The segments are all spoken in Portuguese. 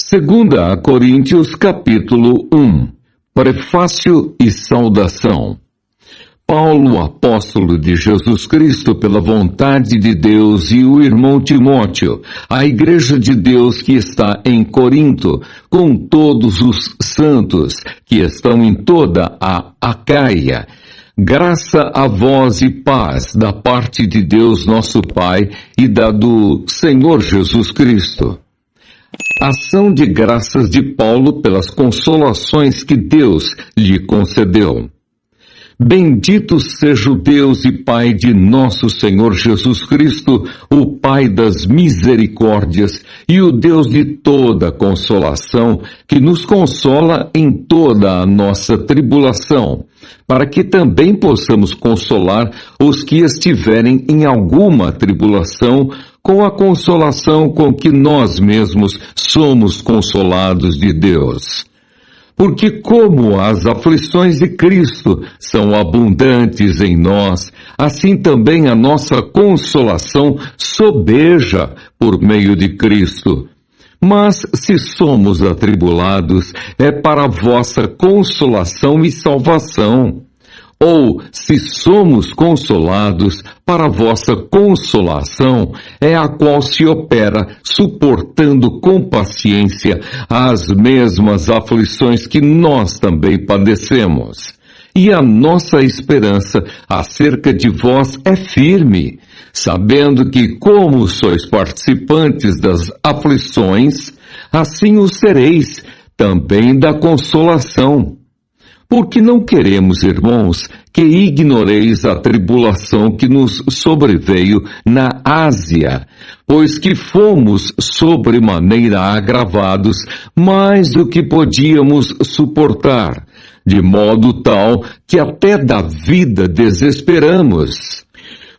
Segunda a Coríntios, capítulo 1. Prefácio e saudação. Paulo, apóstolo de Jesus Cristo, pela vontade de Deus, e o irmão Timóteo, a igreja de Deus que está em Corinto, com todos os santos que estão em toda a Acaia. Graça a vós e paz da parte de Deus nosso Pai e da do Senhor Jesus Cristo. Ação de graças de Paulo pelas consolações que Deus lhe concedeu. Bendito seja o Deus e Pai de nosso Senhor Jesus Cristo, o Pai das misericórdias e o Deus de toda consolação, que nos consola em toda a nossa tribulação, para que também possamos consolar os que estiverem em alguma tribulação, com a consolação com que nós mesmos somos consolados de Deus. Porque como as aflições de Cristo são abundantes em nós, assim também a nossa consolação sobeja por meio de Cristo. Mas se somos atribulados, é para a vossa consolação e salvação. Ou, se somos consolados, para a vossa consolação, é a qual se opera, suportando com paciência as mesmas aflições que nós também padecemos. E a nossa esperança acerca de vós é firme, sabendo que, como sois participantes das aflições, assim o sereis também da consolação. Porque não queremos, irmãos, que ignoreis a tribulação que nos sobreveio na Ásia, pois que fomos sobremaneira agravados mais do que podíamos suportar, de modo tal que até da vida desesperamos.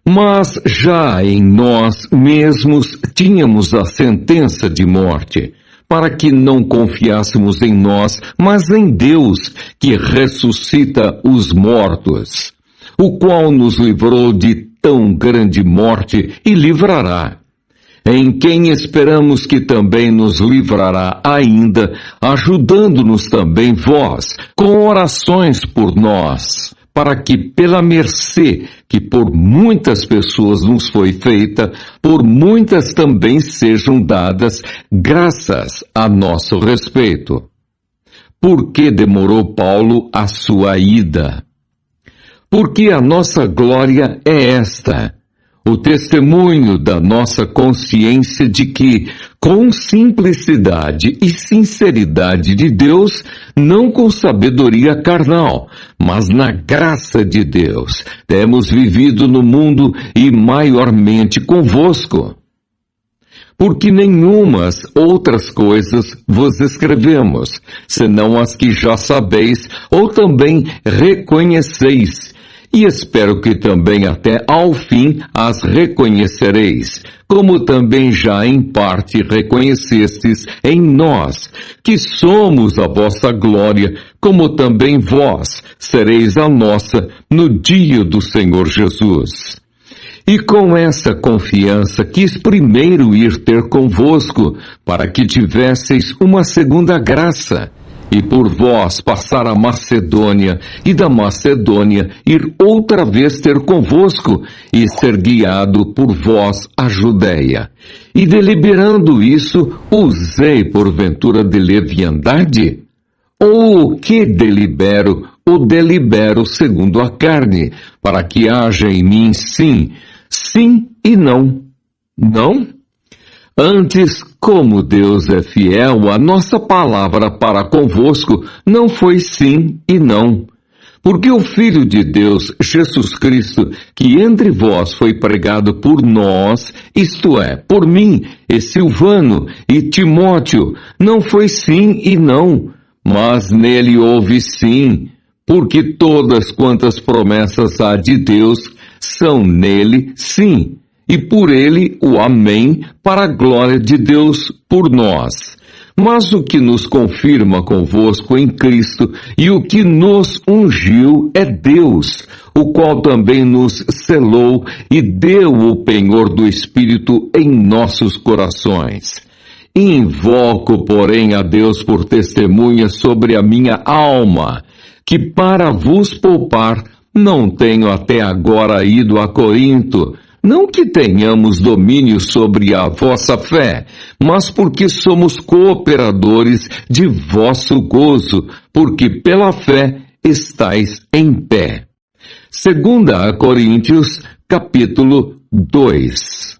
Mas já em nós mesmos tínhamos a sentença de morte, para que não confiássemos em nós, mas em Deus, que ressuscita os mortos, o qual nos livrou de tão grande morte e livrará, em quem esperamos que também nos livrará ainda, ajudando-nos também vós, com orações por nós, para que pela mercê que por muitas pessoas nos foi feita, por muitas também sejam dadas graças a nosso respeito. Por que demorou Paulo a sua ida? Porque a nossa glória é esta, o testemunho da nossa consciência de que, com simplicidade e sinceridade de Deus, não com sabedoria carnal, mas na graça de Deus, temos vivido no mundo e maiormente convosco. Porque nenhumas outras coisas vos escrevemos, senão as que já sabeis ou também reconheceis, e espero que também até ao fim as reconhecereis, como também já em parte reconhecestes em nós, que somos a vossa glória, como também vós sereis a nossa no dia do Senhor Jesus. E com essa confiança quis primeiro ir ter convosco, para que tivesseis uma segunda graça, e por vós passar a Macedônia, e da Macedônia ir outra vez ter convosco, e ser guiado por vós a Judéia. E deliberando isso, usei porventura de leviandade? Ou o que delibero, o delibero segundo a carne, para que haja em mim sim, sim e não. Não? Antes, como Deus é fiel, a nossa palavra para convosco não foi sim e não. Porque o Filho de Deus, Jesus Cristo, que entre vós foi pregado por nós, isto é, por mim, e Silvano, e Timóteo, não foi sim e não, mas nele houve sim, porque todas quantas promessas há de Deus são nele sim. E por ele o amém, para a glória de Deus por nós. Mas o que nos confirma convosco em Cristo e o que nos ungiu é Deus, o qual também nos selou e deu o penhor do Espírito em nossos corações. Invoco, porém, a Deus por testemunha sobre a minha alma, que para vos poupar não tenho até agora ido a Corinto, não que tenhamos domínio sobre a vossa fé, mas porque somos cooperadores de vosso gozo, porque pela fé estáis em pé. 2 Coríntios, capítulo 2.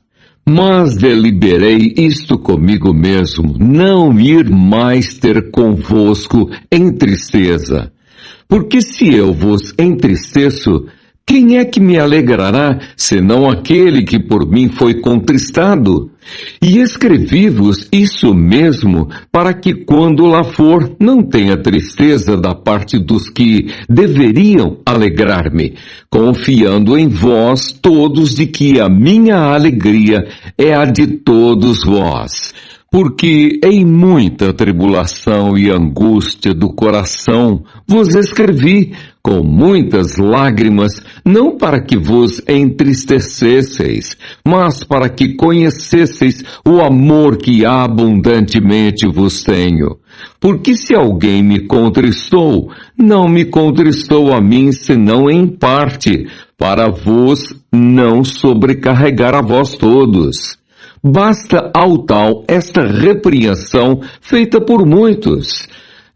Mas deliberei isto comigo mesmo, não ir mais ter convosco em tristeza. Porque se eu vos entristeço, quem é que me alegrará, senão aquele que por mim foi contristado? E escrevi-vos isso mesmo, para que quando lá for, não tenha tristeza da parte dos que deveriam alegrar-me, confiando em vós todos de que a minha alegria é a de todos vós. Porque em muita tribulação e angústia do coração vos escrevi, com muitas lágrimas, não para que vos entristecesseis, mas para que conhecesseis o amor que abundantemente vos tenho. Porque se alguém me contristou, não me contristou a mim senão em parte, para vos não sobrecarregar a vós todos. Basta ao tal esta repreensão feita por muitos,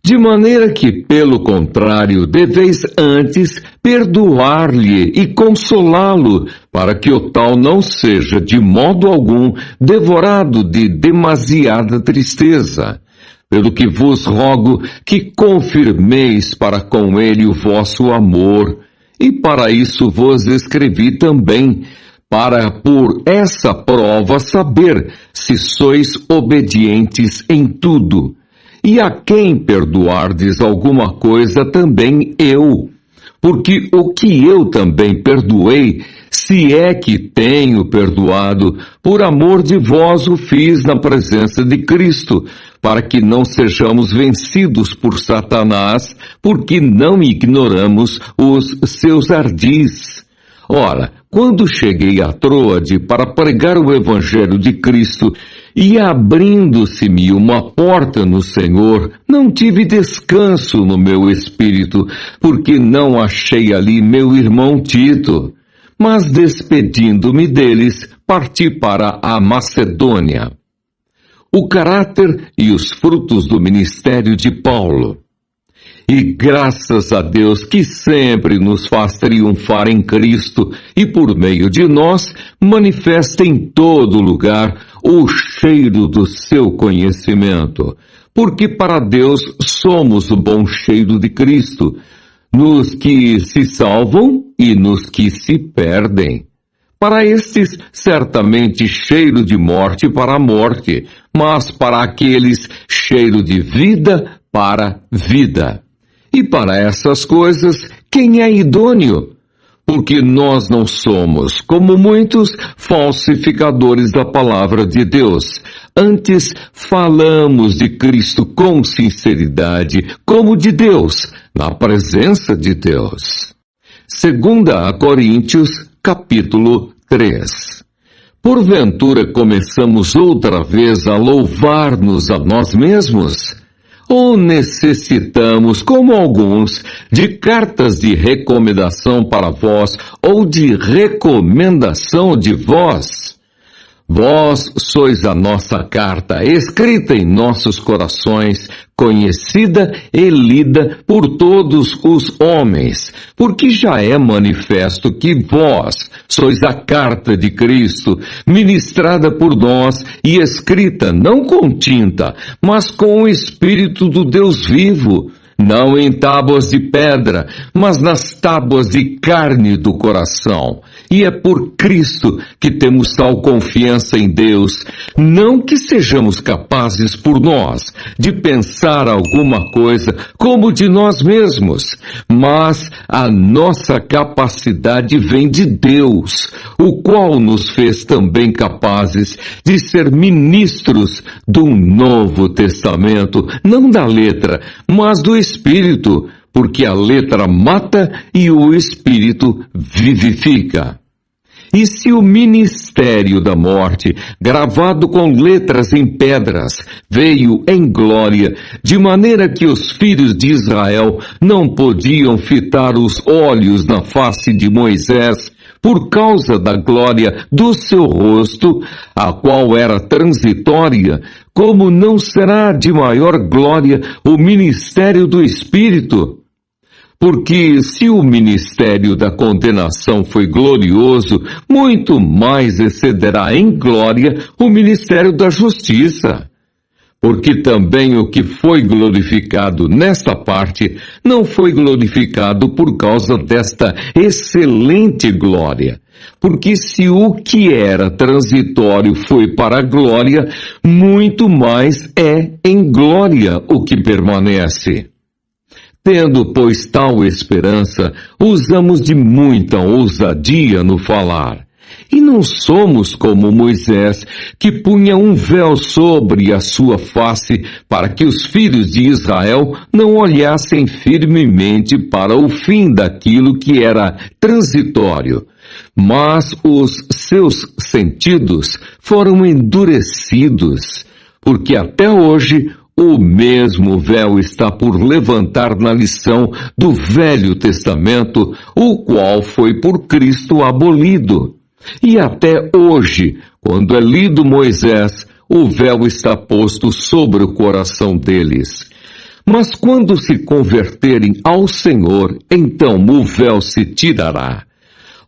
de maneira que, pelo contrário, deveis antes perdoar-lhe e consolá-lo, para que o tal não seja de modo algum devorado de demasiada tristeza. Pelo que vos rogo que confirmeis para com ele o vosso amor, e para isso vos escrevi também, para por essa prova saber se sois obedientes em tudo. E a quem perdoardes alguma coisa também eu, porque o que eu também perdoei, se é que tenho perdoado, por amor de vós o fiz na presença de Cristo, para que não sejamos vencidos por Satanás, porque não ignoramos os seus ardis. Ora, quando cheguei a Troade para pregar o Evangelho de Cristo, e abrindo-se-me uma porta no Senhor, não tive descanso no meu espírito, porque não achei ali meu irmão Tito. Mas despedindo-me deles, parti para a Macedônia. O caráter e os frutos do ministério de Paulo. E graças a Deus que sempre nos faz triunfar em Cristo e por meio de nós manifesta em todo lugar o cheiro do seu conhecimento. Porque para Deus somos o bom cheiro de Cristo, nos que se salvam e nos que se perdem. Para estes, certamente cheiro de morte para a morte, mas para aqueles cheiro de vida para vida. E para essas coisas, quem é idôneo? Porque nós não somos, como muitos, falsificadores da palavra de Deus. Antes, falamos de Cristo com sinceridade, como de Deus, na presença de Deus. 2 Coríntios, capítulo 3. Porventura começamos outra vez a louvar-nos a nós mesmos? Ou necessitamos, como alguns, de cartas de recomendação para vós, ou de recomendação de vós? Vós sois a nossa carta, escrita em nossos corações, conhecida e lida por todos os homens, porque já é manifesto que vós sois a carta de Cristo, ministrada por nós e escrita não com tinta, mas com o Espírito do Deus vivo, não em tábuas de pedra, mas nas tábuas de carne do coração. E é por Cristo que temos tal confiança em Deus, não que sejamos capazes por nós de pensar alguma coisa como de nós mesmos, mas a nossa capacidade vem de Deus, o qual nos fez também capazes de ser ministros do Novo Testamento, não da letra, mas do Espírito, porque a letra mata e o Espírito vivifica. E se o ministério da morte, gravado com letras em pedras, veio em glória, de maneira que os filhos de Israel não podiam fitar os olhos na face de Moisés, por causa da glória do seu rosto, a qual era transitória, como não será de maior glória o ministério do Espírito? Porque se o ministério da condenação foi glorioso, muito mais excederá em glória o ministério da justiça. Porque também o que foi glorificado nesta parte não foi glorificado por causa desta excelente glória. Porque se o que era transitório foi para a glória, muito mais é em glória o que permanece. Tendo, pois, tal esperança, usamos de muita ousadia no falar. E não somos como Moisés, que punha um véu sobre a sua face, para que os filhos de Israel não olhassem firmemente para o fim daquilo que era transitório. Mas os seus sentidos foram endurecidos, porque até hoje o mesmo véu está por levantar na lição do Velho Testamento, o qual foi por Cristo abolido. E até hoje, quando é lido Moisés, o véu está posto sobre o coração deles. Mas quando se converterem ao Senhor, então o véu se tirará.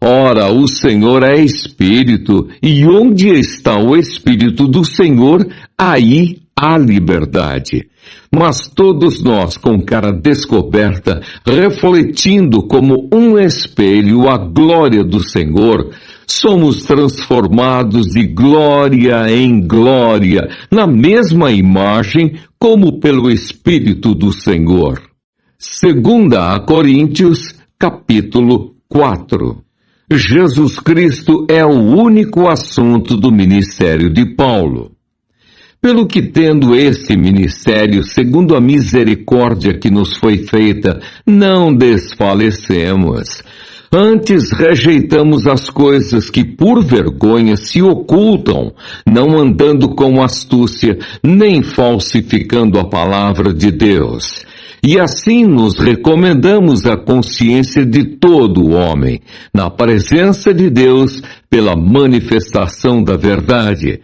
Ora, o Senhor é Espírito, e onde está o Espírito do Senhor, aí há liberdade. Mas todos nós, com cara descoberta, refletindo como um espelho a glória do Senhor, somos transformados de glória em glória, na mesma imagem, como pelo Espírito do Senhor. 2 Coríntios, capítulo 4. Jesus Cristo é o único assunto do ministério de Paulo. Pelo que, tendo esse ministério, segundo a misericórdia que nos foi feita, não desfalecemos. Antes rejeitamos as coisas que por vergonha se ocultam, não andando com astúcia, nem falsificando a palavra de Deus. E assim nos recomendamos à consciência de todo o homem, na presença de Deus, pela manifestação da verdade.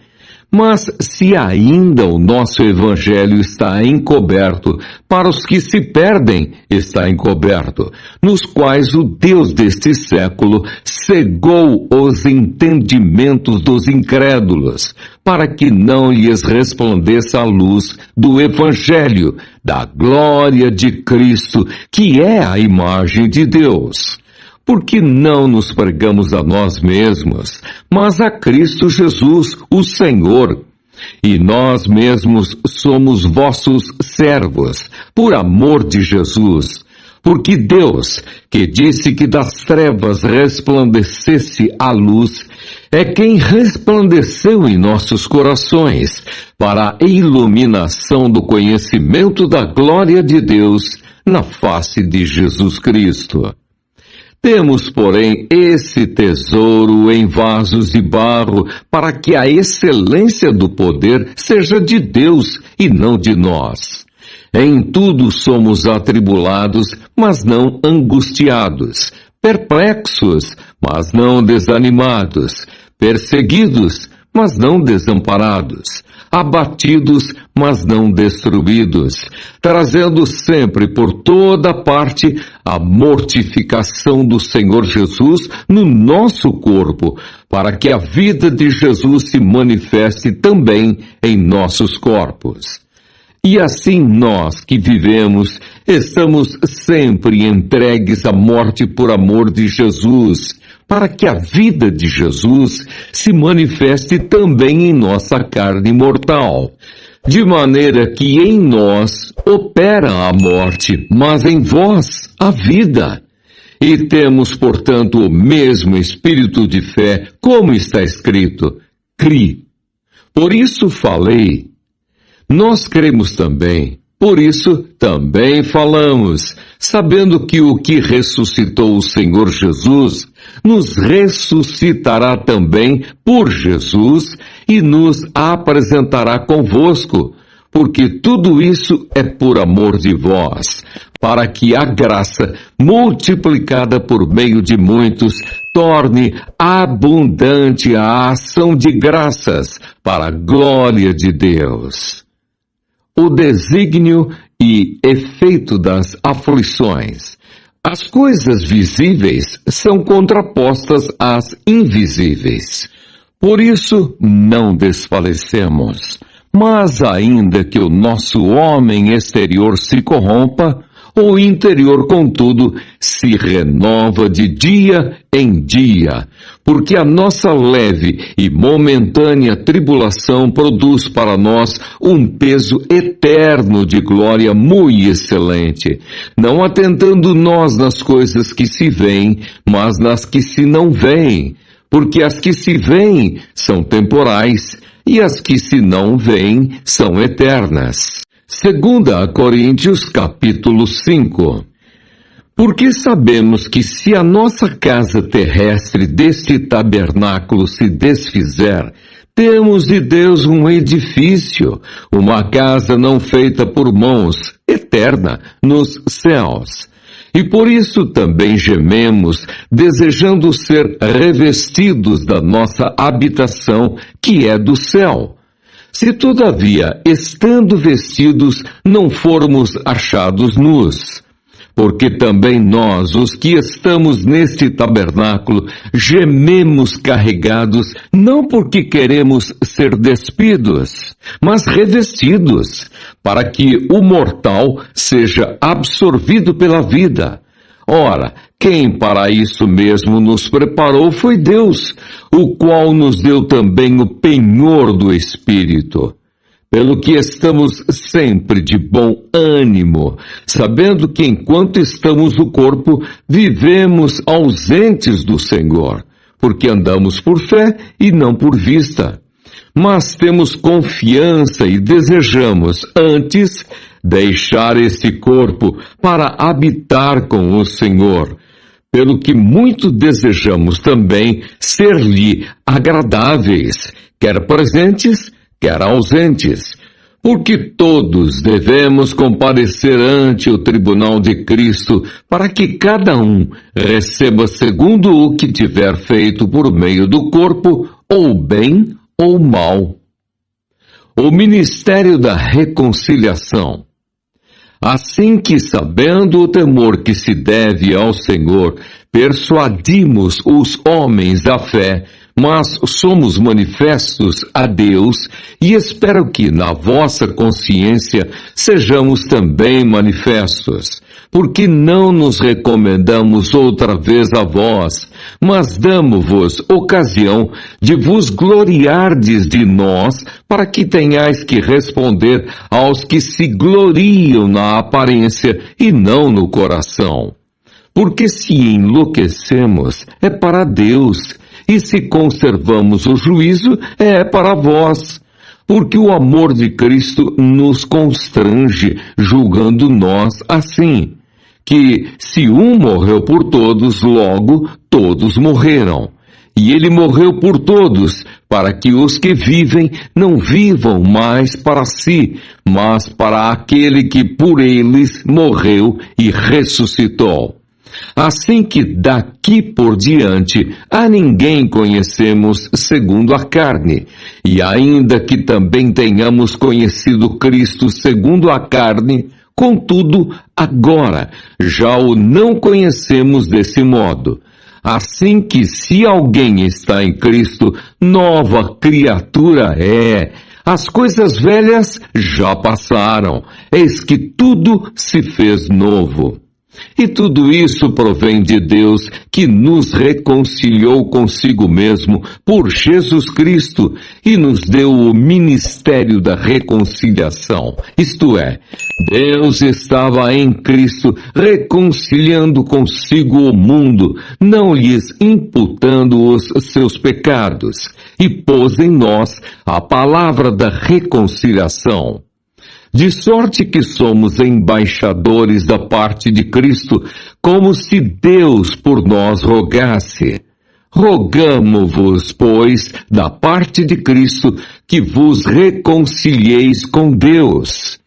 Mas se ainda o nosso evangelho está encoberto, para os que se perdem está encoberto, nos quais o Deus deste século cegou os entendimentos dos incrédulos, para que não lhes resplandeça a luz do evangelho, da glória de Cristo, que é a imagem de Deus. Porque não nos pregamos a nós mesmos, mas a Cristo Jesus, o Senhor. E nós mesmos somos vossos servos, por amor de Jesus. Porque Deus, que disse que das trevas resplandecesse a luz, é quem resplandeceu em nossos corações, para a iluminação do conhecimento da glória de Deus na face de Jesus Cristo. Temos, porém, esse tesouro em vasos de barro, para que a excelência do poder seja de Deus e não de nós. Em tudo somos atribulados, mas não angustiados, perplexos, mas não desanimados, perseguidos, mas não desamparados, abatidos, mas não destruídos, trazendo sempre por toda parte a mortificação do Senhor Jesus no nosso corpo, para que a vida de Jesus se manifeste também em nossos corpos. E assim nós que vivemos, estamos sempre entregues à morte por amor de Jesus, para que a vida de Jesus se manifeste também em nossa carne mortal. De maneira que em nós opera a morte, mas em vós a vida. E temos, portanto, o mesmo espírito de fé, como está escrito, cri. Por isso falei. Nós cremos também, Por isso, também falamos, sabendo que o que ressuscitou o Senhor Jesus, nos ressuscitará também por Jesus e nos apresentará convosco, porque tudo isso é por amor de vós, para que a graça, multiplicada por meio de muitos, torne abundante a ação de graças para a glória de Deus. O desígnio e efeito das aflições. As coisas visíveis são contrapostas às invisíveis. Por isso, não desfalecemos. Mas ainda que o nosso homem exterior se corrompa, o interior, contudo, se renova de dia em dia, porque a nossa leve e momentânea tribulação produz para nós um peso eterno de glória muito excelente, não atentando nós nas coisas que se veem, mas nas que se não veem, porque as que se veem são temporais, e as que se não veem são eternas. 2 Coríntios capítulo 5. Porque sabemos que se a nossa casa terrestre deste tabernáculo se desfizer, temos de Deus um edifício, uma casa não feita por mãos, eterna, nos céus. E por isso também gememos, desejando ser revestidos da nossa habitação, que é do céu. Se todavia, estando vestidos, não formos achados nus, porque também nós, os que estamos neste tabernáculo, gememos carregados, não porque queremos ser despidos, mas revestidos, para que o mortal seja absorvido pela vida. Ora, quem para isso mesmo nos preparou foi Deus, o qual nos deu também o penhor do Espírito. Pelo que estamos sempre de bom ânimo, sabendo que enquanto estamos no corpo, vivemos ausentes do Senhor, porque andamos por fé e não por vista. Mas temos confiança e desejamos, antes, deixar este corpo para habitar com o Senhor, pelo que muito desejamos também ser-lhe agradáveis, quer presentes, quer ausentes, porque todos devemos comparecer ante o tribunal de Cristo, para que cada um receba segundo o que tiver feito por meio do corpo, ou bem ou mal. O ministério da reconciliação. Assim que, sabendo o temor que se deve ao Senhor, persuadimos os homens à fé, mas somos manifestos a Deus, e espero que na vossa consciência sejamos também manifestos, porque não nos recomendamos outra vez a vós, mas damo-vos ocasião de vos gloriardes de nós, para que tenhais que responder aos que se gloriam na aparência e não no coração. Porque se enlouquecemos, é para Deus, e se conservamos o juízo, é para vós. Porque o amor de Cristo nos constrange, julgando nós assim, que se um morreu por todos, logo todos morreram. E ele morreu por todos, para que os que vivem não vivam mais para si, mas para aquele que por eles morreu e ressuscitou. Assim que daqui por diante a ninguém conhecemos segundo a carne, e ainda que também tenhamos conhecido Cristo segundo a carne, contudo, agora já o não conhecemos desse modo. Assim que se alguém está em Cristo, nova criatura é. As coisas velhas já passaram, eis que tudo se fez novo. E tudo isso provém de Deus, que nos reconciliou consigo mesmo por Jesus Cristo e nos deu o ministério da reconciliação. Isto é, Deus estava em Cristo reconciliando consigo o mundo, não lhes imputando os seus pecados, e pôs em nós a palavra da reconciliação. de sorte que somos embaixadores da parte de Cristo, como se Deus por nós rogasse. Rogamo-vos, pois, da parte de Cristo, que vos reconcilieis com Deus.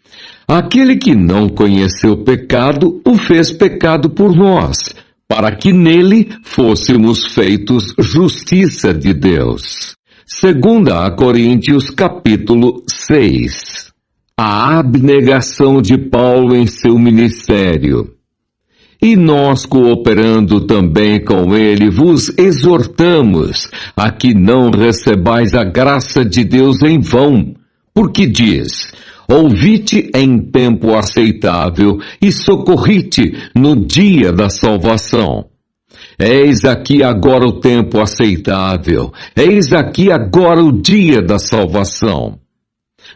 Aquele que não conheceu o pecado, o fez pecado por nós, para que nele fôssemos feitos justiça de Deus. 2 Coríntios capítulo 6. A abnegação de Paulo em seu ministério. E nós, cooperando também com ele, vos exortamos a que não recebais a graça de Deus em vão, porque diz: ouvi-te em tempo aceitável e socorri-te no dia da salvação. Eis aqui agora o tempo aceitável, eis aqui agora o dia da salvação.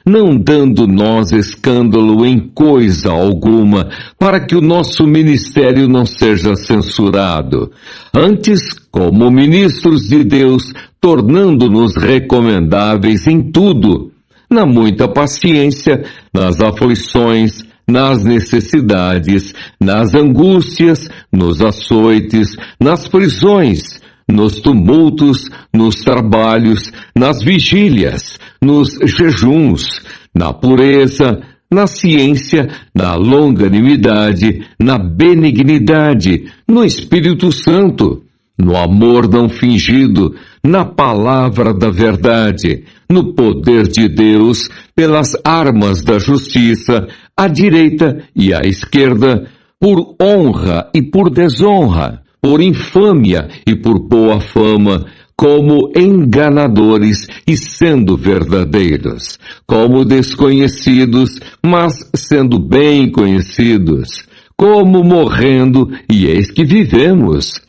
Não dando nós escândalo em coisa alguma, para que o nosso ministério não seja censurado. Antes, como ministros de Deus, tornando-nos recomendáveis em tudo, na muita paciência, nas aflições, nas necessidades, nas angústias, nos açoites, nas prisões, nos tumultos, nos trabalhos, nas vigílias, nos jejuns, na pureza, na ciência, na longanimidade, na benignidade, no Espírito Santo, no amor não fingido, na palavra da verdade, no poder de Deus, pelas armas da justiça, à direita e à esquerda, por honra e por desonra, por infâmia e por boa fama, como enganadores e sendo verdadeiros, como desconhecidos, mas sendo bem conhecidos, como morrendo e eis que vivemos,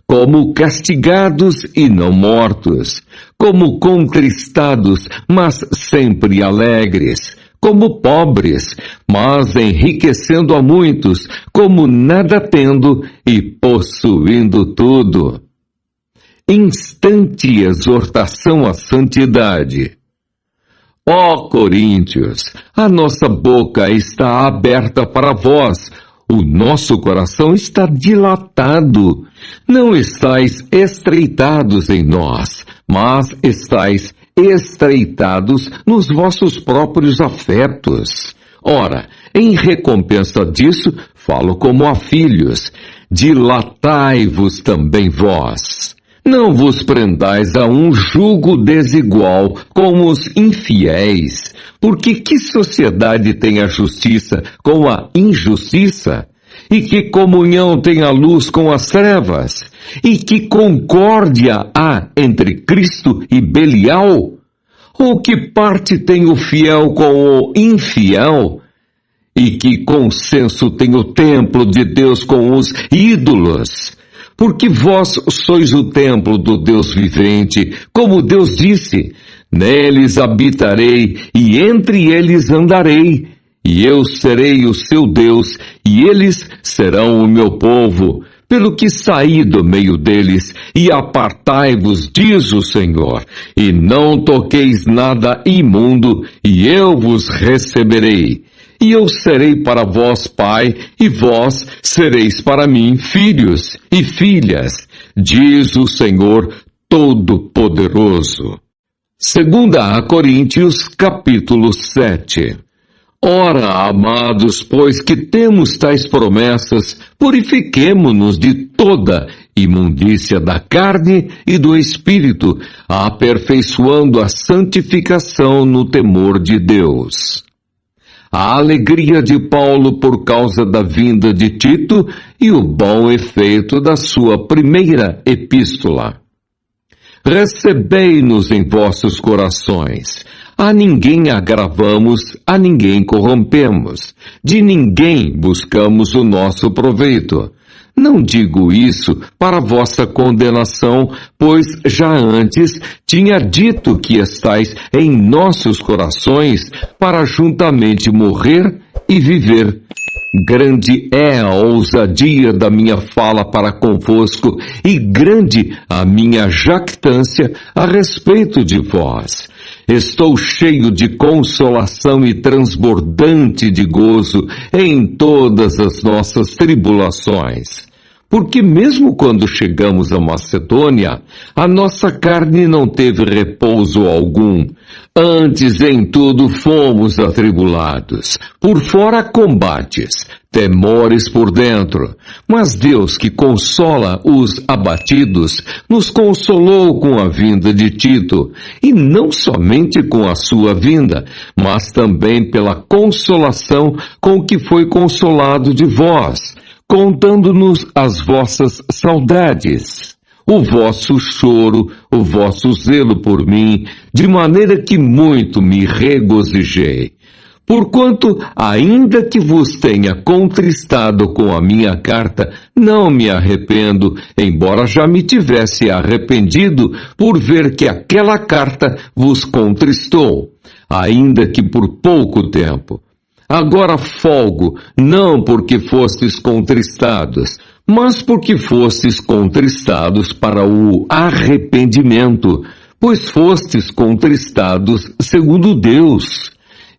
como castigados e não mortos, como contristados, mas sempre alegres, como pobres, mas enriquecendo a muitos, como nada tendo e possuindo tudo. Instante exortação à santidade. Ó Coríntios, a nossa boca está aberta para vós, o nosso coração está dilatado. Não estáis estreitados em nós, mas estáis estreitados nos vossos próprios afetos. Ora, em recompensa disso, falo como a filhos, dilatai-vos também vós. Não vos prendais a um jugo desigual com os infiéis, porque que sociedade tem a justiça com a injustiça? E que comunhão tem a luz com as trevas? E que concórdia há entre Cristo e Belial? Ou que parte tem o fiel com o infiel? E que consenso tem o templo de Deus com os ídolos? Porque vós sois o templo do Deus vivente, como Deus disse: neles habitarei e entre eles andarei, e eu serei o seu Deus, e eles serão o meu povo. Pelo que saí do meio deles, e apartai-vos, diz o Senhor, e não toqueis nada imundo, e eu vos receberei. E eu serei para vós pai, e vós sereis para mim filhos e filhas, diz o Senhor Todo-Poderoso. 2 Coríntios capítulo 7. Ora, amados, pois que temos tais promessas, purifiquemo-nos de toda imundícia da carne e do espírito, aperfeiçoando a santificação no temor de Deus. A alegria de Paulo por causa da vinda de Tito e o bom efeito da sua primeira epístola. Recebei-nos em vossos corações. A ninguém agravamos, a ninguém corrompemos. De ninguém buscamos o nosso proveito. Não digo isso para vossa condenação, pois já antes tinha dito que estais em nossos corações para juntamente morrer e viver. Grande é a ousadia da minha fala para convosco e grande a minha jactância a respeito de vós. Estou cheio de consolação e transbordante de gozo em todas as nossas tribulações. Porque mesmo quando chegamos a Macedônia, a nossa carne não teve repouso algum. Antes em tudo fomos atribulados. Por fora combates, temores por dentro. Mas Deus, que consola os abatidos, nos consolou com a vinda de Tito, e não somente com a sua vinda, mas também pela consolação com que foi consolado de vós, contando-nos as vossas saudades, o vosso choro, o vosso zelo por mim, de maneira que muito me regozijei. Porquanto, ainda que vos tenha contristado com a minha carta, não me arrependo, embora já me tivesse arrependido por ver que aquela carta vos contristou, ainda que por pouco tempo. Agora folgo, não porque fostes contristados, mas porque fostes contristados para o arrependimento, pois fostes contristados segundo Deus,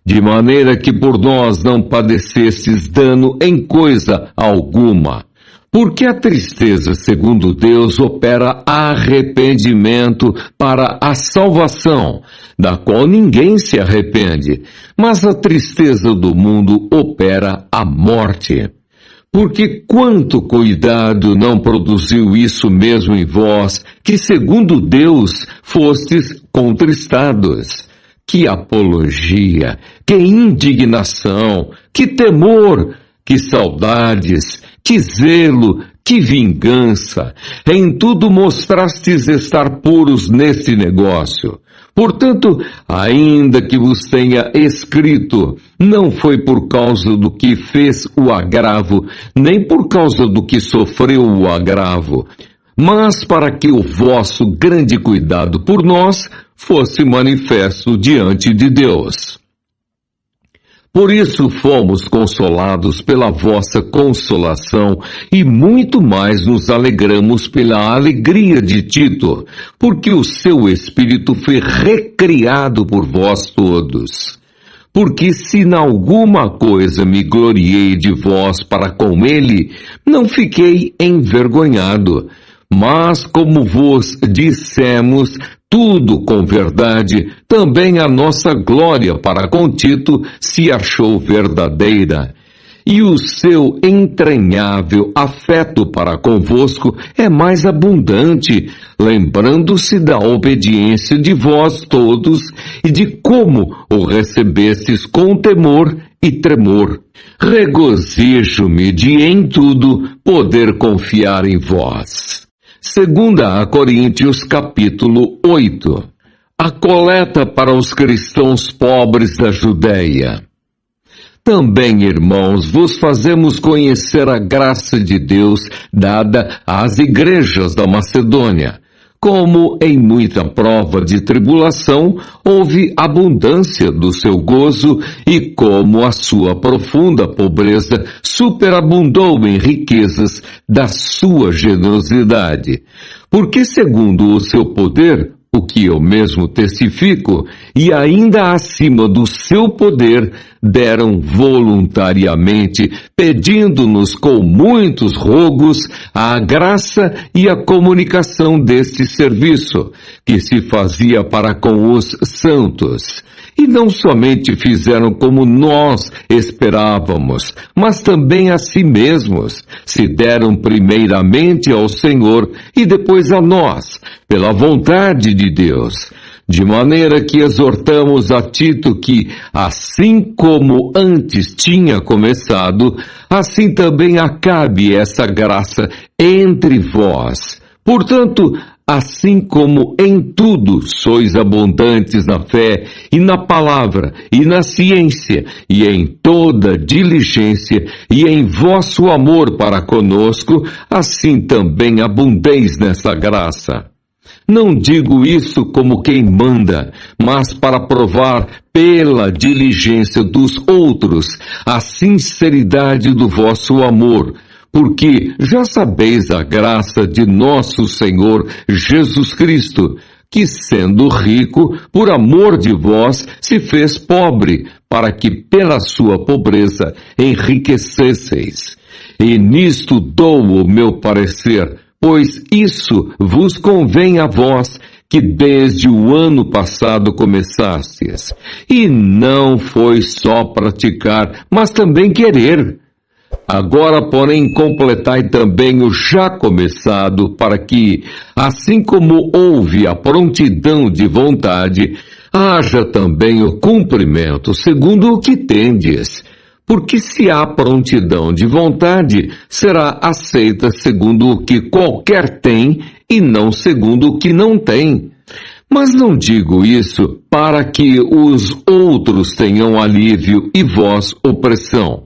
de maneira que por nós não padecestes dano em coisa alguma. Porque a tristeza, segundo Deus, opera arrependimento para a salvação, da qual ninguém se arrepende, mas a tristeza do mundo opera a morte. Porque quanto cuidado não produziu isso mesmo em vós, que segundo Deus fostes contristados? Que apologia, que indignação, que temor, que saudades, que zelo, que vingança! Em tudo mostrastes estar puros nesse negócio. Portanto, ainda que vos tenha escrito, não foi por causa do que fez o agravo, nem por causa do que sofreu o agravo, mas para que o vosso grande cuidado por nós fosse manifesto diante de Deus. Por isso fomos consolados pela vossa consolação e muito mais nos alegramos pela alegria de Tito, porque o seu espírito foi recriado por vós todos. Porque se em alguma coisa me gloriei de vós para com ele, não fiquei envergonhado. Mas como vos dissemos, tudo com verdade, também a nossa glória para com Tito se achou verdadeira. E o seu entranhável afeto para convosco é mais abundante, lembrando-se da obediência de vós todos e de como o recebestes com temor e tremor. Regozijo-me de em tudo poder confiar em vós. 2 Coríntios capítulo 8. A coleta para os cristãos pobres da Judéia. Também, irmãos, vos fazemos conhecer a graça de Deus dada às igrejas da Macedônia. Como em muita prova de tribulação, houve abundância do seu gozo, e como a sua profunda pobreza superabundou em riquezas da sua generosidade. Porque segundo o seu poder, o que eu mesmo testifico, e ainda acima do seu poder, deram voluntariamente, pedindo-nos com muitos rogos a graça e a comunicação deste serviço, que se fazia para com os santos. E não somente fizeram como nós esperávamos, mas também a si mesmos, se deram primeiramente ao Senhor e depois a nós, pela vontade de Deus. De maneira que exortamos a Tito que, assim como antes tinha começado, assim também acabe essa graça entre vós. Portanto, assim como em tudo sois abundantes na fé e na palavra e na ciência e em toda diligência e em vosso amor para conosco, assim também abundeis nessa graça. Não digo isso como quem manda, mas para provar pela diligência dos outros a sinceridade do vosso amor, porque já sabeis a graça de nosso Senhor Jesus Cristo, que, sendo rico, por amor de vós, se fez pobre, para que pela sua pobreza enriquecesseis. E nisto dou o meu parecer, pois isso vos convém a vós, que desde o ano passado começastes. E não foi só praticar, mas também querer. Agora, porém, completai também o já começado, para que, assim como houve a prontidão de vontade, haja também o cumprimento, segundo o que tendes. Porque se há prontidão de vontade, será aceita segundo o que qualquer tem, e não segundo o que não tem. Mas não digo isso para que os outros tenham alívio e vós opressão,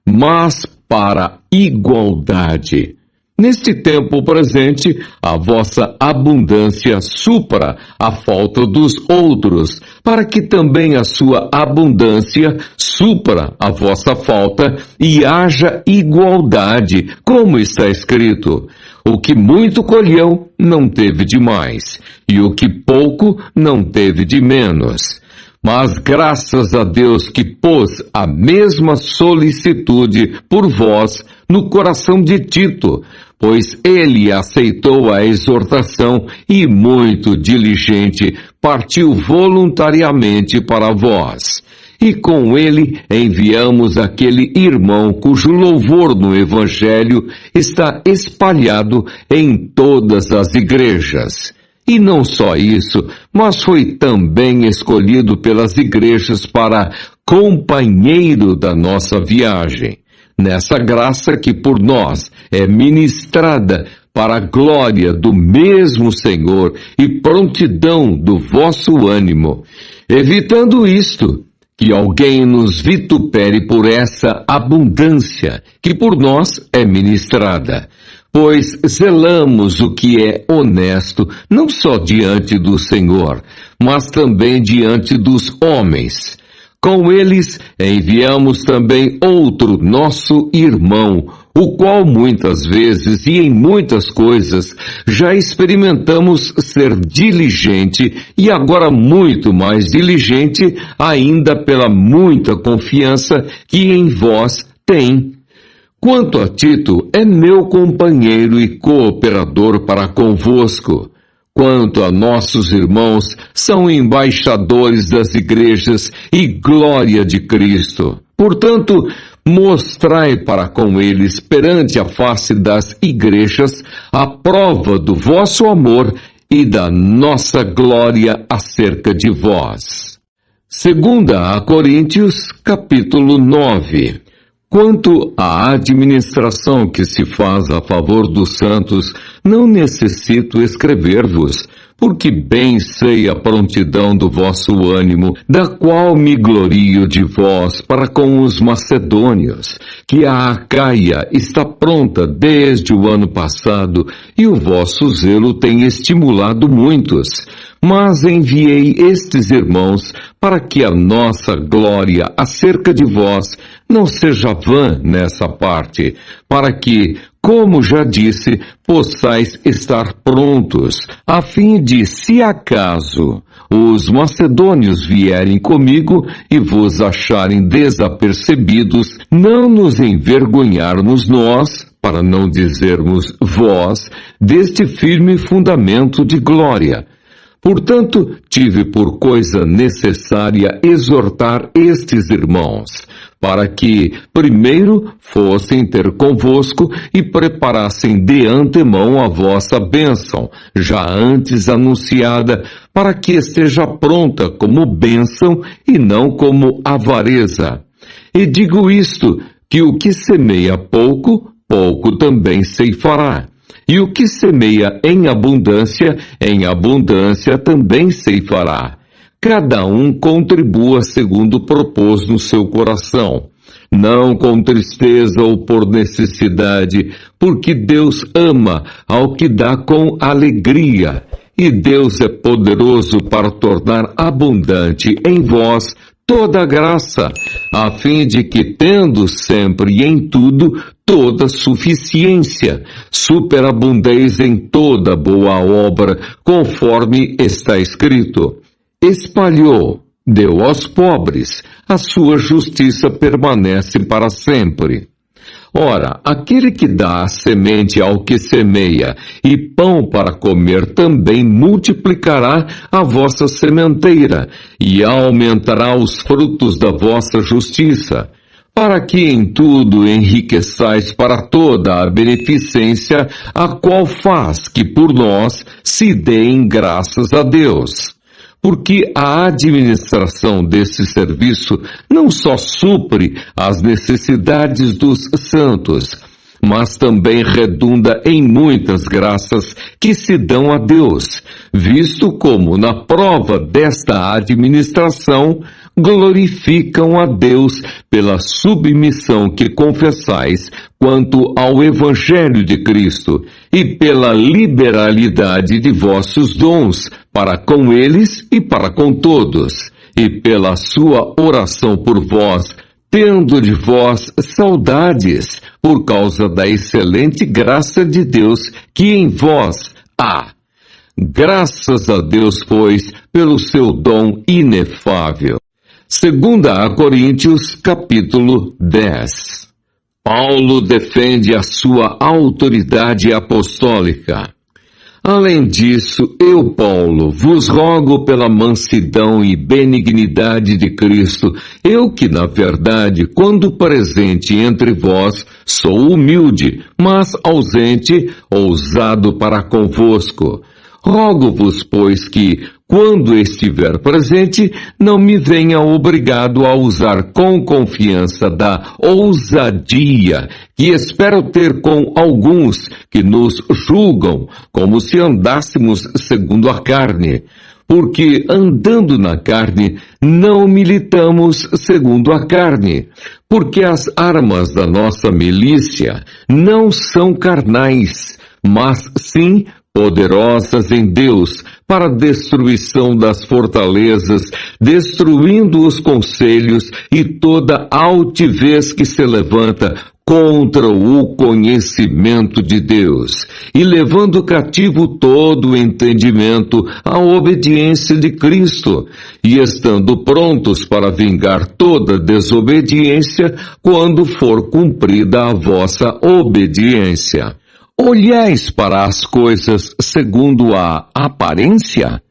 mas para igualdade. Neste tempo presente, a vossa abundância supra a falta dos outros, para que também a sua abundância supra a vossa falta e haja igualdade, como está escrito. O que muito colheu, não teve de mais, e o que pouco, não teve de menos. Mas graças a Deus que pôs a mesma solicitude por vós no coração de Tito, pois ele aceitou a exortação e, muito diligente, partiu voluntariamente para vós. E com ele enviamos aquele irmão cujo louvor no Evangelho está espalhado em todas as igrejas. E não só isso, mas foi também escolhido pelas igrejas para companheiro da nossa viagem, nessa graça que por nós é ministrada para a glória do mesmo Senhor e prontidão do vosso ânimo, evitando isto, que alguém nos vitupere por essa abundância que por nós é ministrada. Pois zelamos o que é honesto, não só diante do Senhor, mas também diante dos homens. Com eles enviamos também outro nosso irmão, o qual muitas vezes e em muitas coisas já experimentamos ser diligente e agora muito mais diligente ainda pela muita confiança que em vós tem. Quanto a Tito, é meu companheiro e cooperador para convosco. Quanto a nossos irmãos, são embaixadores das igrejas e glória de Cristo. Portanto, mostrai para com eles perante a face das igrejas a prova do vosso amor e da nossa glória acerca de vós. 2 Coríntios, capítulo 9. Quanto à administração que se faz a favor dos santos, não necessito escrever-vos, porque bem sei a prontidão do vosso ânimo, da qual me glorio de vós para com os macedônios, que a Acaia está pronta desde o ano passado, e o vosso zelo tem estimulado muitos. Mas enviei estes irmãos para que a nossa glória acerca de vós não seja vã nessa parte, para que, como já disse, possais estar prontos, a fim de, se acaso os macedônios vierem comigo e vos acharem desapercebidos, não nos envergonharmos nós, para não dizermos vós, deste firme fundamento de glória. Portanto, tive por coisa necessária exortar estes irmãos, para que, primeiro, fossem ter convosco e preparassem de antemão a vossa bênção, já antes anunciada, para que esteja pronta como bênção e não como avareza. E digo isto, que o que semeia pouco, pouco também ceifará. E o que semeia em abundância também ceifará. Cada um contribua segundo propôs no seu coração, não com tristeza ou por necessidade, porque Deus ama ao que dá com alegria, e Deus é poderoso para tornar abundante em vós toda graça, a fim de que, tendo sempre e em tudo toda suficiência, superabundeis em toda boa obra, conforme está escrito: espalhou, deu aos pobres, a sua justiça permanece para sempre. Ora, aquele que dá a semente ao que semeia e pão para comer também multiplicará a vossa sementeira e aumentará os frutos da vossa justiça, para que em tudo enriqueçais para toda a beneficência, a qual faz que por nós se deem graças a Deus. Porque a administração desse serviço não só supre as necessidades dos santos, mas também redunda em muitas graças que se dão a Deus, visto como, na prova desta administração, glorificam a Deus pela submissão que confessais quanto ao Evangelho de Cristo e pela liberalidade de vossos dons para com eles e para com todos, e pela sua oração por vós, tendo de vós saudades por causa da excelente graça de Deus que em vós há. Graças a Deus, pois, pelo seu dom inefável. 2 Coríntios, capítulo 10. Paulo defende a sua autoridade apostólica. Além disso, eu, Paulo, vos rogo pela mansidão e benignidade de Cristo, eu que, na verdade, quando presente entre vós, sou humilde, mas ausente, ousado para convosco. Rogo-vos, pois, que, quando estiver presente, não me venha obrigado a usar com confiança da ousadia que espero ter com alguns que nos julgam como se andássemos segundo a carne. Porque, andando na carne, não militamos segundo a carne. Porque as armas da nossa milícia não são carnais, mas sim poderosas em Deus para a destruição das fortalezas, destruindo os conselhos e toda altivez que se levanta contra o conhecimento de Deus, e levando cativo todo o entendimento à obediência de Cristo, e estando prontos para vingar toda desobediência quando for cumprida a vossa obediência. Olhais para as coisas segundo a aparência?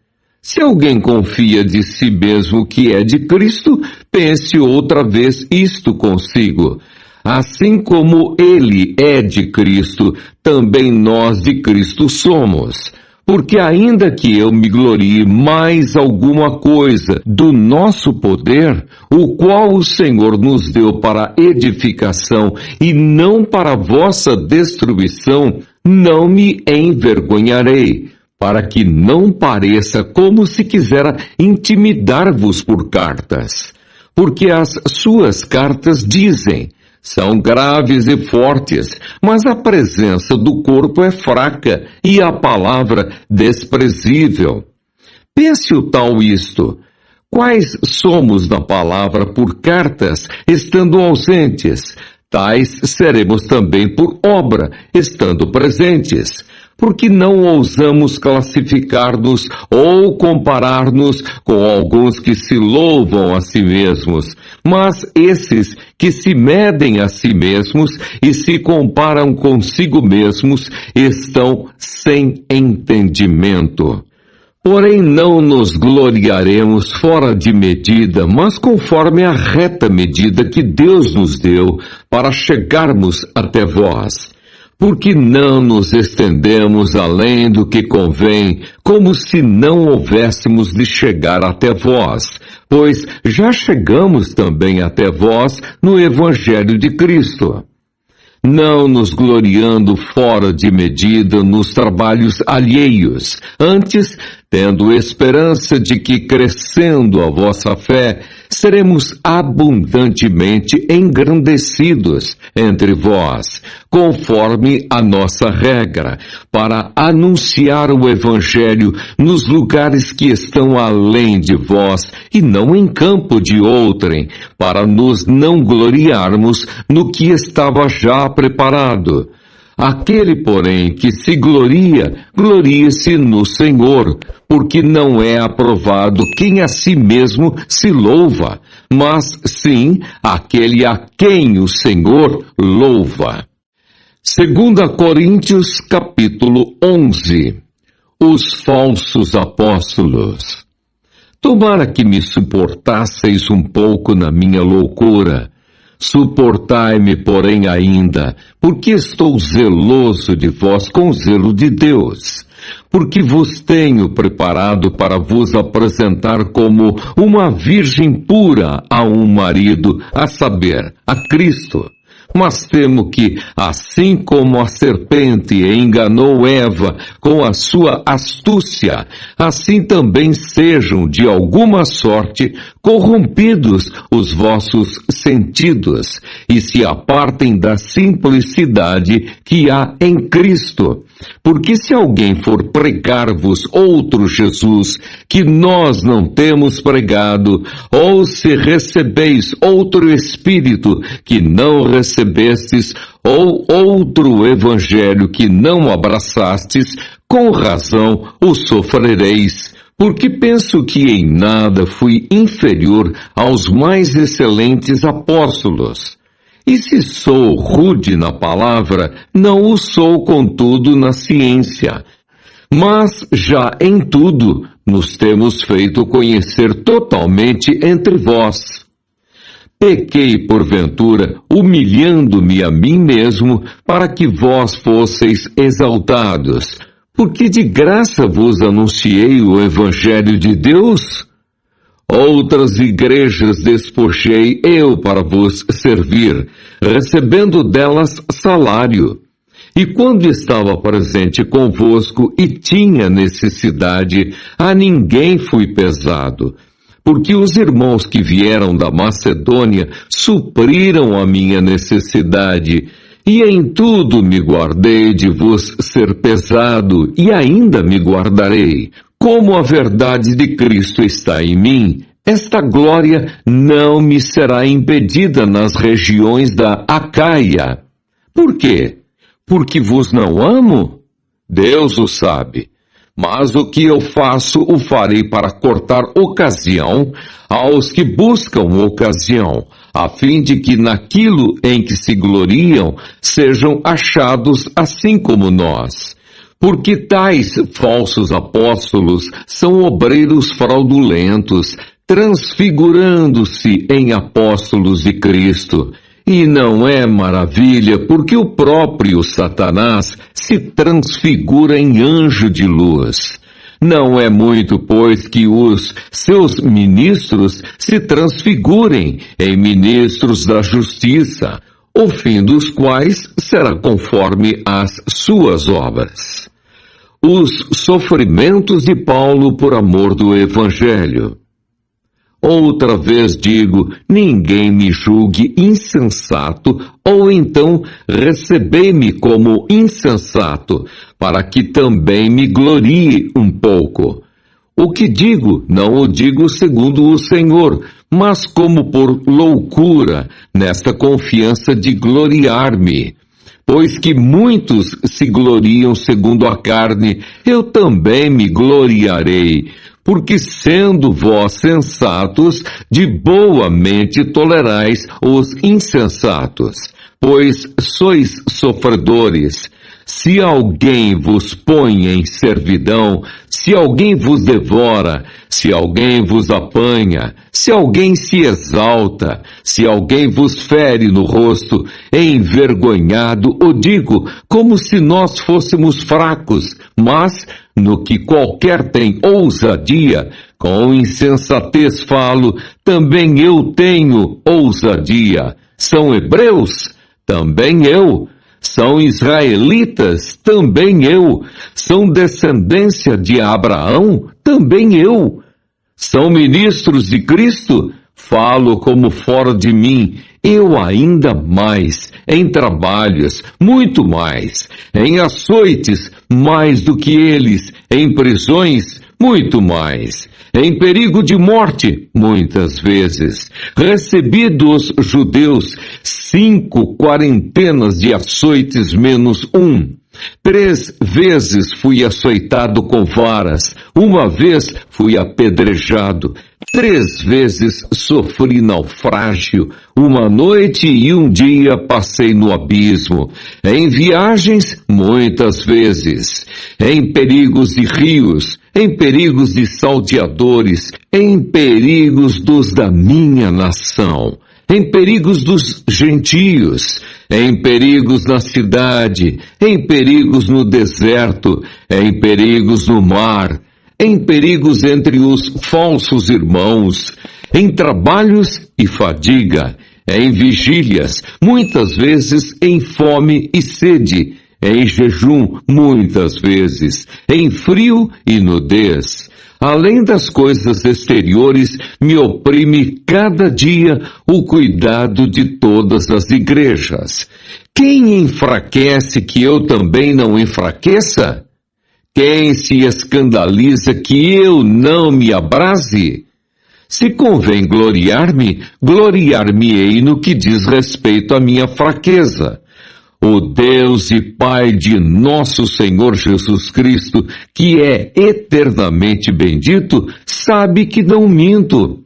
Se alguém confia de si mesmo que é de Cristo, pense outra vez isto consigo. Assim como ele é de Cristo, também nós de Cristo somos. Porque ainda que eu me glorie mais alguma coisa do nosso poder, o qual o Senhor nos deu para edificação e não para vossa destruição, não me envergonharei, para que não pareça como se quisera intimidar-vos por cartas. Porque as suas cartas dizem: são graves e fortes, mas a presença do corpo é fraca e a palavra desprezível. Pense o tal isto: quais somos na palavra por cartas, estando ausentes? Tais seremos também por obra, estando presentes. Porque não ousamos classificar-nos ou comparar-nos com alguns que se louvam a si mesmos, mas esses que se medem a si mesmos e se comparam consigo mesmos estão sem entendimento. Porém não nos gloriaremos fora de medida, mas conforme a reta medida que Deus nos deu para chegarmos até vós. Porque não nos estendemos além do que convém, como se não houvéssemos de chegar até vós, pois já chegamos também até vós no Evangelho de Cristo. Não nos gloriando fora de medida nos trabalhos alheios, antes, tendo esperança de que, crescendo a vossa fé, seremos abundantemente engrandecidos entre vós, conforme a nossa regra, para anunciar o Evangelho nos lugares que estão além de vós e não em campo de outrem, para nos não gloriarmos no que estava já preparado. Aquele, porém, que se gloria, glorie-se no Senhor, porque não é aprovado quem a si mesmo se louva, mas sim aquele a quem o Senhor louva. 2 Coríntios, capítulo 11. Os falsos apóstolos. Tomara que me suportasseis um pouco na minha loucura. Suportai-me, porém, ainda, porque estou zeloso de vós com zelo de Deus, porque vos tenho preparado para vos apresentar como uma virgem pura a um marido, a saber, a Cristo. Mas temo que, assim como a serpente enganou Eva com a sua astúcia, assim também sejam, de alguma sorte, corrompidos os vossos sentidos, e se apartem da simplicidade que há em Cristo. Porque se alguém for pregar-vos outro Jesus, que nós não temos pregado, ou se recebeis outro Espírito, que não recebestes, ou outro Evangelho que não abraçastes, com razão o sofrereis. Porque penso que em nada fui inferior aos mais excelentes apóstolos. E se sou rude na palavra, não o sou contudo na ciência. Mas já em tudo nos temos feito conhecer totalmente entre vós. Pequei porventura, humilhando-me a mim mesmo, para que vós fosseis exaltados, porque de graça vos anunciei o Evangelho de Deus? Outras igrejas despojei eu para vos servir, recebendo delas salário. E quando estava presente convosco e tinha necessidade, a ninguém fui pesado, porque os irmãos que vieram da Macedônia supriram a minha necessidade, e em tudo me guardei de vos ser pesado, e ainda me guardarei. Como a verdade de Cristo está em mim, esta glória não me será impedida nas regiões da Acaia. Por quê? Porque vos não amo? Deus o sabe. Mas o que eu faço, o farei para cortar ocasião aos que buscam ocasião, a fim de que naquilo em que se gloriam sejam achados assim como nós. Porque tais falsos apóstolos são obreiros fraudulentos, transfigurando-se em apóstolos de Cristo. E não é maravilha, porque o próprio Satanás se transfigura em anjo de luz. Não é muito, pois, que os seus ministros se transfigurem em ministros da justiça, o fim dos quais será conforme as suas obras. Os sofrimentos de Paulo por amor do Evangelho. Outra vez digo, ninguém me julgue insensato, ou então recebei-me como insensato, para que também me glorie um pouco. O que digo, não o digo segundo o Senhor, mas como por loucura, nesta confiança de gloriar-me. Pois que muitos se gloriam segundo a carne, eu também me gloriarei, porque sendo vós sensatos, de boa mente tolerais os insensatos, pois sois sofredores. Se alguém vos põe em servidão, se alguém vos devora, se alguém vos apanha, se alguém se exalta, se alguém vos fere no rosto, envergonhado, o digo, como se nós fôssemos fracos, mas no que qualquer tem ousadia, com insensatez falo, também eu tenho ousadia. São hebreus? Também eu. São israelitas? Também eu. São descendência de Abraão? Também eu. São ministros de Cristo? Falo como fora de mim, eu ainda mais, em trabalhos, muito mais, em açoites, mais do que eles, em prisões, muito mais, em perigo de morte, muitas vezes. Recebi dos judeus 5 quarentenas de açoites menos um. 3 vezes fui açoitado com varas, 1 vez fui apedrejado, 3 vezes sofri naufrágio, 1 noite e 1 dia passei no abismo, em viagens muitas vezes, em perigos de rios, em perigos de salteadores, em perigos dos da minha nação, em perigos dos gentios, em perigos na cidade, em perigos no deserto, em perigos no mar, em perigos entre os falsos irmãos, em trabalhos e fadiga, em vigílias, muitas vezes em fome e sede, em jejum, muitas vezes, em frio e nudez. Além das coisas exteriores, me oprime cada dia o cuidado de todas as igrejas. Quem enfraquece que eu também não enfraqueça? Quem se escandaliza que eu não me abrase? Se convém gloriar-me, gloriar-me-ei no que diz respeito à minha fraqueza. O Deus e Pai de nosso Senhor Jesus Cristo, que é eternamente bendito, sabe que não minto.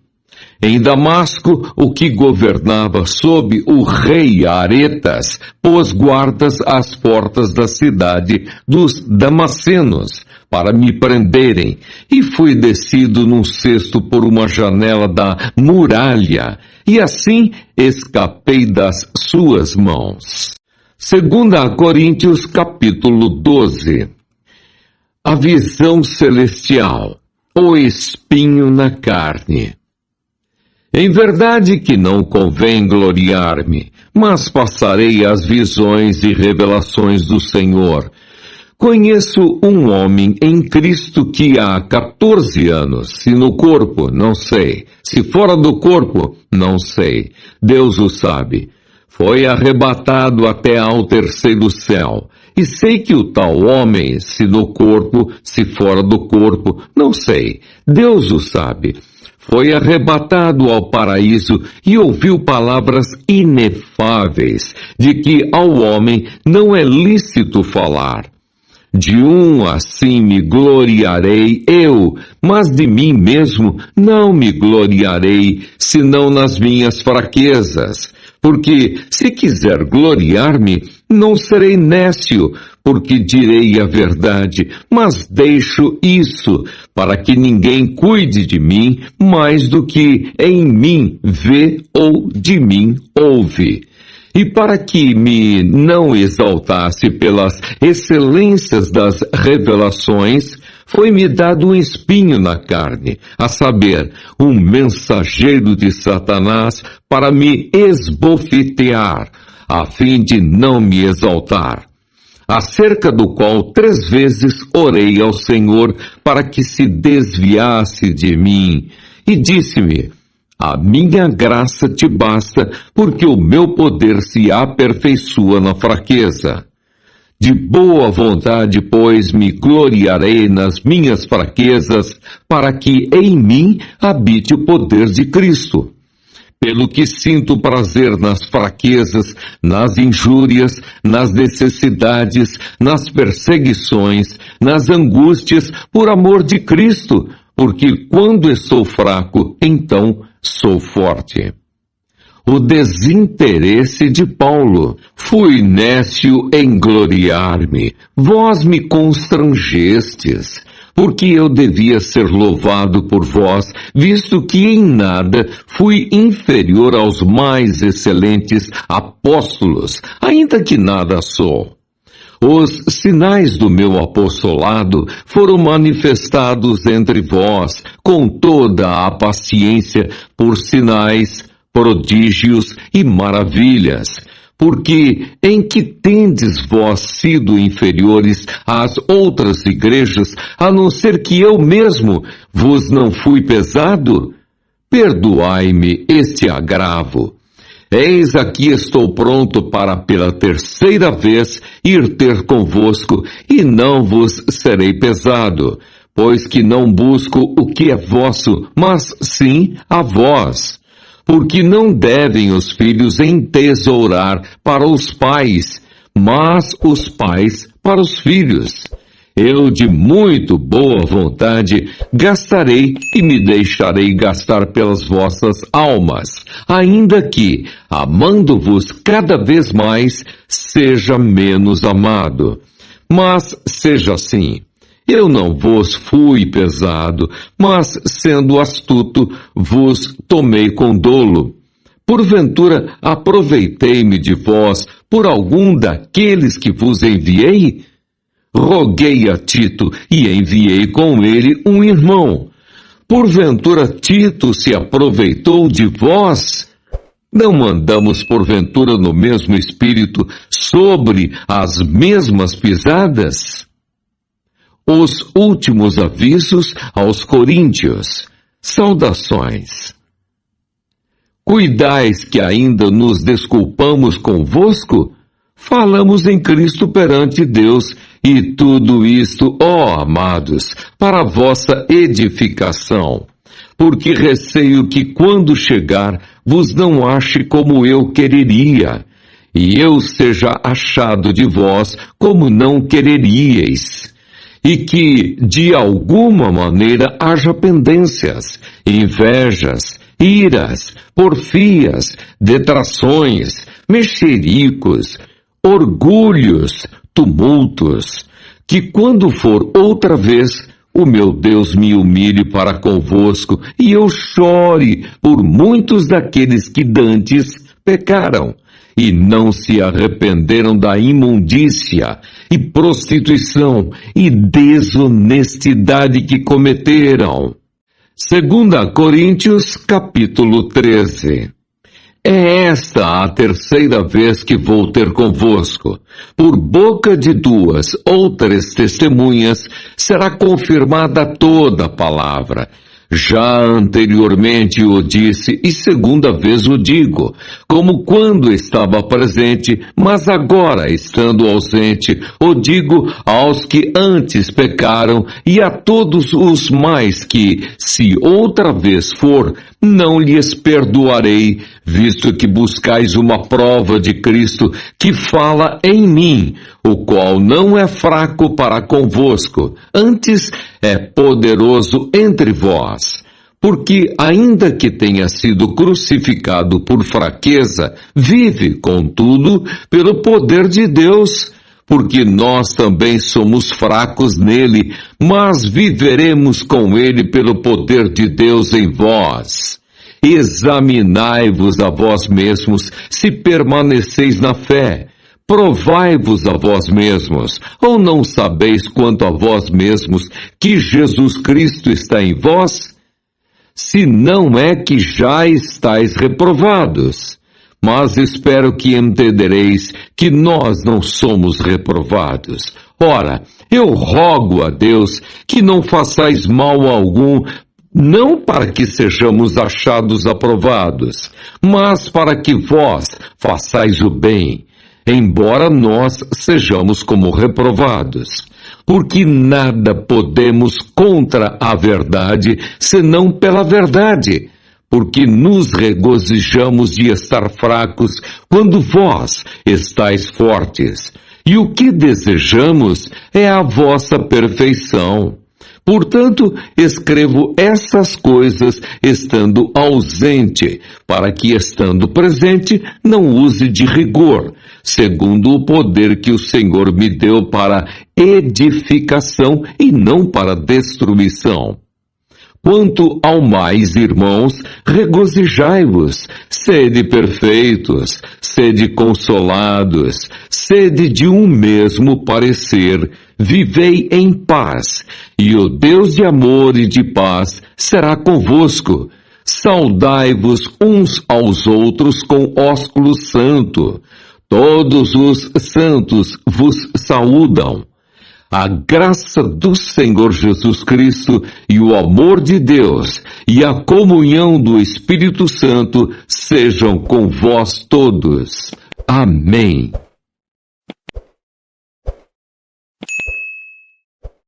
Em Damasco, o que governava sob o rei Aretas, pôs guardas às portas da cidade dos Damascenos, para me prenderem, e fui descido num cesto por uma janela da muralha, e assim escapei das suas mãos. 2 Coríntios capítulo 12. A visão celestial, o espinho na carne. Em verdade que não convém gloriar-me, mas passarei as visões e revelações do Senhor. Conheço um homem em Cristo que há 14 anos, se no corpo, não sei, se fora do corpo, não sei, Deus o sabe. Foi arrebatado até ao terceiro céu. E sei que o tal homem, se no corpo, se fora do corpo, não sei. Deus o sabe. Foi arrebatado ao paraíso e ouviu palavras inefáveis, de que ao homem não é lícito falar. De um assim me gloriarei eu, mas de mim mesmo não me gloriarei, senão nas minhas fraquezas. Porque, se quiser gloriar-me, não serei nécio, porque direi a verdade, mas deixo isso, para que ninguém cuide de mim mais do que em mim vê ou de mim ouve. E para que me não exaltasse pelas excelências das revelações, foi-me dado um espinho na carne, a saber, um mensageiro de Satanás para me esbofetear, a fim de não me exaltar. Acerca do qual 3 vezes orei ao Senhor para que se desviasse de mim, e disse-me: a minha graça te basta, porque o meu poder se aperfeiçoa na fraqueza. De boa vontade, pois, me gloriarei nas minhas fraquezas, para que em mim habite o poder de Cristo. Pelo que sinto prazer nas fraquezas, nas injúrias, nas necessidades, nas perseguições, nas angústias, por amor de Cristo, porque quando estou fraco, então sou forte. O desinteresse de Paulo. Fui nécio em gloriar-me. Vós me constrangestes, porque eu devia ser louvado por vós, visto que em nada fui inferior aos mais excelentes apóstolos, ainda que nada sou. Os sinais do meu apostolado foram manifestados entre vós, com toda a paciência, por sinais, prodígios e maravilhas, porque em que tendes vós sido inferiores às outras igrejas, a não ser que eu mesmo vos não fui pesado? perdoai-me este agravo. Eis aqui estou pronto para pela terceira vez ir ter convosco, e não vos serei pesado, pois que não busco o que é vosso, mas sim a vós. Porque não devem os filhos entesourar para os pais, mas os pais para os filhos. Eu de muito boa vontade gastarei e me deixarei gastar pelas vossas almas, ainda que, amando-vos cada vez mais, seja menos amado. Mas seja assim. Eu não vos fui pesado, mas, sendo astuto, vos tomei com dolo. Porventura, aproveitei-me de vós por algum daqueles que vos enviei? Roguei a Tito e enviei com ele um irmão. Porventura, Tito se aproveitou de vós? Não andamos, porventura, no mesmo espírito, sobre as mesmas pisadas? Os últimos avisos aos coríntios. Saudações. Cuidais que ainda nos desculpamos convosco? Falamos em Cristo perante Deus, e tudo isto, ó amados, para vossa edificação. Porque receio que quando chegar, vos não ache como eu quereria, e eu seja achado de vós como não quereríeis. E que, de alguma maneira, haja pendências, invejas, iras, porfias, detrações, mexericos, orgulhos, tumultos, que quando for outra vez, o meu Deus me humilhe para convosco, e eu chore por muitos daqueles que dantes pecaram, e não se arrependeram da imundícia, e prostituição, e desonestidade que cometeram. 2 Coríntios, capítulo 13. É esta a terceira vez que vou ter convosco. Por boca de 2 ou 3 testemunhas será confirmada toda a palavra. Já anteriormente o disse e segunda vez o digo, como quando estava presente, mas agora, estando ausente, o digo aos que antes pecaram e a todos os mais que, se outra vez for, não lhes perdoarei, visto que buscais uma prova de Cristo que fala em mim, o qual não é fraco para convosco, antes é poderoso entre vós. Porque, ainda que tenha sido crucificado por fraqueza, vive, contudo, pelo poder de Deus, porque nós também somos fracos nele, mas viveremos com ele pelo poder de Deus em vós. Examinai-vos a vós mesmos, se permaneceis na fé. Provai-vos a vós mesmos, ou não sabeis quanto a vós mesmos que Jesus Cristo está em vós? Se não é que já estáis reprovados. Mas espero que entendereis que nós não somos reprovados. Ora, eu rogo a Deus que não façais mal algum, não para que sejamos achados aprovados, mas para que vós façais o bem, embora nós sejamos como reprovados. Porque nada podemos contra a verdade, senão pela verdade. Porque nos regozijamos de estar fracos, quando vós estáis fortes. E o que desejamos é a vossa perfeição. Portanto, escrevo essas coisas estando ausente, para que, estando presente, não use de rigor, segundo o poder que o Senhor me deu para edificação e não para destruição. Quanto ao mais, irmãos, regozijai-vos, sede perfeitos, sede consolados, sede de um mesmo parecer, vivei em paz, e o Deus de amor e de paz será convosco. Saudai-vos uns aos outros com ósculo santo. Todos os santos vos saúdam. A graça do Senhor Jesus Cristo e o amor de Deus e a comunhão do Espírito Santo sejam com vós todos. Amém.